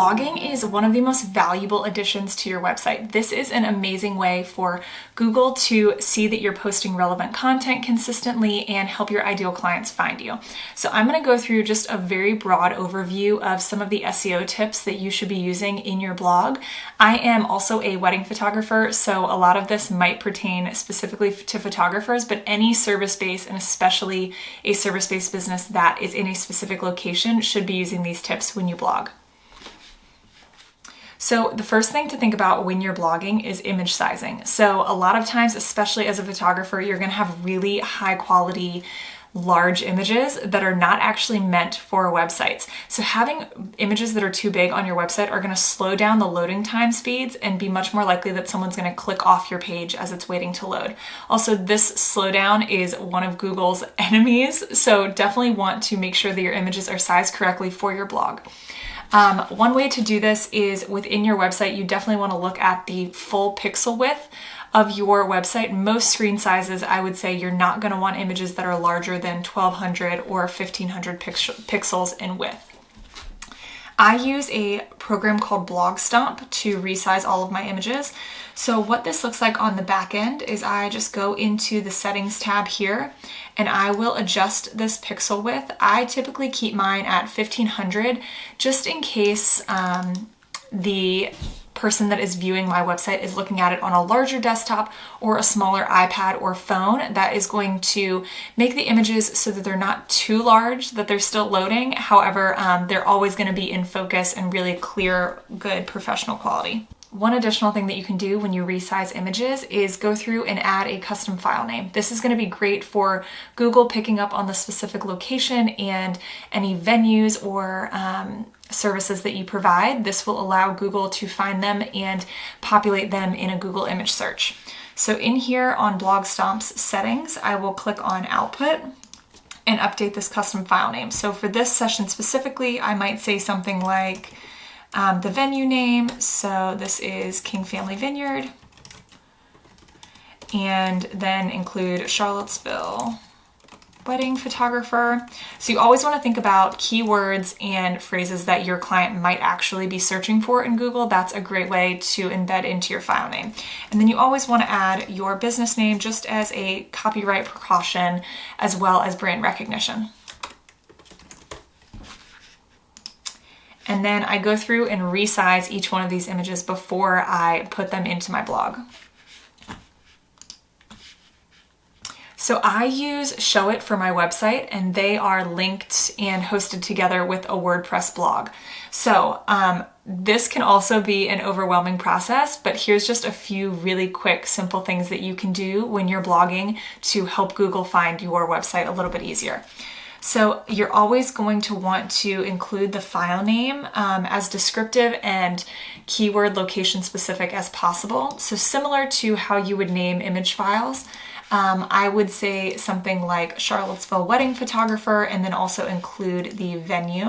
blogging is one of the most valuable additions to your website. This is an amazing way for Google to see that you're posting relevant content consistently and help your ideal clients find you. So I'm going to go through just a very broad overview of some of the SEO tips that you should be using in your blog. I am also a wedding photographer, so a lot of this might pertain specifically to photographers, but any service-based, and especially a service-based business that is in a specific location, should be using these tips when you blog. So the first thing to think about when you're blogging is image sizing. So a lot of times, especially as a photographer, you're going to have really high quality, large images that are not actually meant for websites. So having images that are too big on your website are going to slow down the loading time speeds and be much more likely that someone's going to click off your page as it's waiting to load. Also, this slowdown is one of Google's enemies, so definitely want to make sure that your images are sized correctly for your blog. One way to do this is within your website, you definitely want to look at the full pixel width of your website. Most screen sizes, I would say you're not going to want images that are larger than 1200 or 1500 pixels in width. I use a program called Blogstomp to resize all of my images. So what this looks like on the back end is I just go into the settings tab here and I will adjust this pixel width. I typically keep mine at 1500 just in case the person that is viewing my website is looking at it on a larger desktop or a smaller iPad or phone. That is going to make the images so that they're not too large, that they're still loading. However, they're always going to be in focus and really clear, good, professional quality. One additional thing that you can do when you resize images is go through and add a custom file name. This is going to be great for Google picking up on the specific location and any venues or services that you provide. This will allow Google to find them and populate them in a Google image search. So in here on Blogstomp's settings, I will click on Output and update this custom file name. So for this session specifically, I might say something like the venue name. So this is King Family Vineyard, and then include Charlottesville wedding photographer. So you always want to think about keywords and phrases that your client might actually be searching for in Google. That's a great way to embed into your file name. And then you always want to add your business name just as a copyright precaution as well as brand recognition. And then I go through and resize each one of these images before I put them into my blog. So I use Showit for my website, and they are linked and hosted together with a WordPress blog. So this can also be an overwhelming process, but here's just a few really quick, simple things that you can do when you're blogging to help Google find your website a little bit easier. So you're always going to want to include the file name as descriptive and keyword location specific as possible. So similar to how you would name image files, I would say something like Charlottesville wedding photographer and then also include the venue.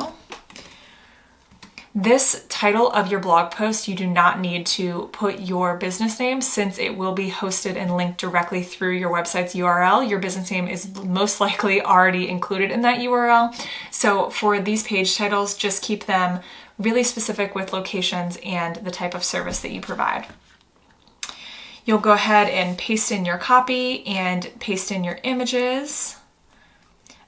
This title of your blog post, you do not need to put your business name since it will be hosted and linked directly through your website's URL. Your business name is most likely already included in that URL. So for these page titles, just keep them really specific with locations and the type of service that you provide. You'll go ahead and paste in your copy and paste in your images.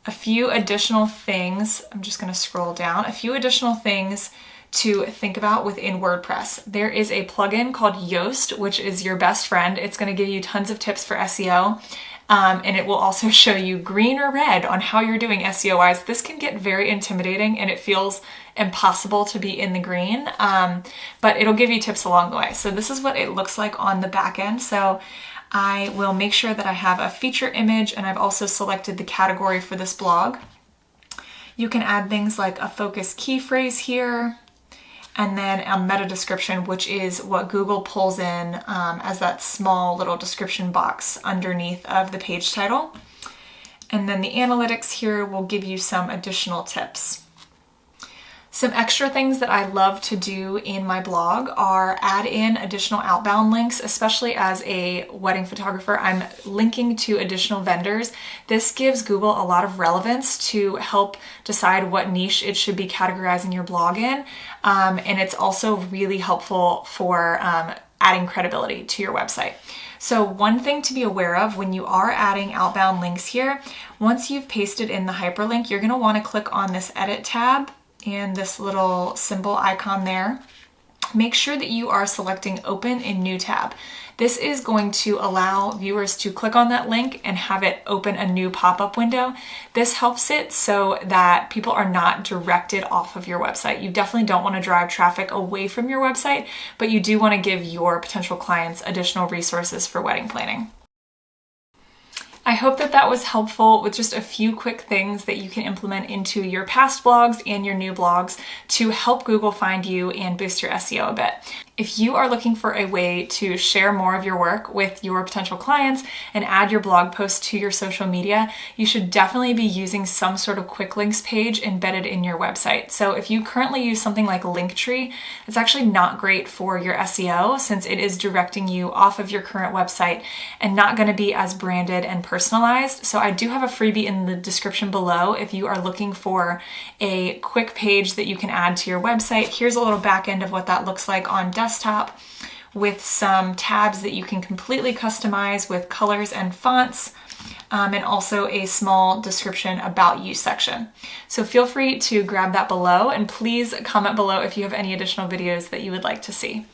A few additional things, I'm just going to scroll down, a few additional things to think about within WordPress. There is a plugin called Yoast, which is your best friend. It's going to give you tons of tips for SEO. And it will also show you green or red on how you're doing SEO-wise. This can get very intimidating and it feels impossible to be in the green, but it'll give you tips along the way. So this is what it looks like on the back end. So I will make sure that I have a feature image and I've also selected the category for this blog. You can add things like a focus key phrase here, and then a meta description, which is what Google pulls in as that small little description box underneath of the page title. And then the analytics here will give you some additional tips. Some extra things that I love to do in my blog are add in additional outbound links, especially as a wedding photographer. I'm linking to additional vendors. This gives Google a lot of relevance to help decide what niche it should be categorizing your blog in. And it's also really helpful for adding credibility to your website. So one thing to be aware of when you are adding outbound links here, once you've pasted in the hyperlink, you're going to want to click on this edit tab and this little symbol icon there. Make sure that you are selecting open in new tab. This is going to allow viewers to click on that link and have it open a new pop-up window. This helps it so that people are not directed off of your website. You definitely don't want to drive traffic away from your website, but you do want to give your potential clients additional resources for wedding planning. I hope that that was helpful with just a few quick things that you can implement into your past blogs and your new blogs to help Google find you and boost your SEO a bit. If you are looking for a way to share more of your work with your potential clients and add your blog posts to your social media, you should definitely be using some sort of quick links page embedded in your website. So if you currently use something like Linktree, it's actually not great for your SEO since it is directing you off of your current website and not going to be as branded and personalized. So I do have a freebie in the description below if you are looking for a quick page that you can add to your website. Here's a little back end of what that looks like on desktop with some tabs that you can completely customize with colors and fonts, and also a small description about you section. So feel free to grab that below, and please comment below if you have any additional videos that you would like to see.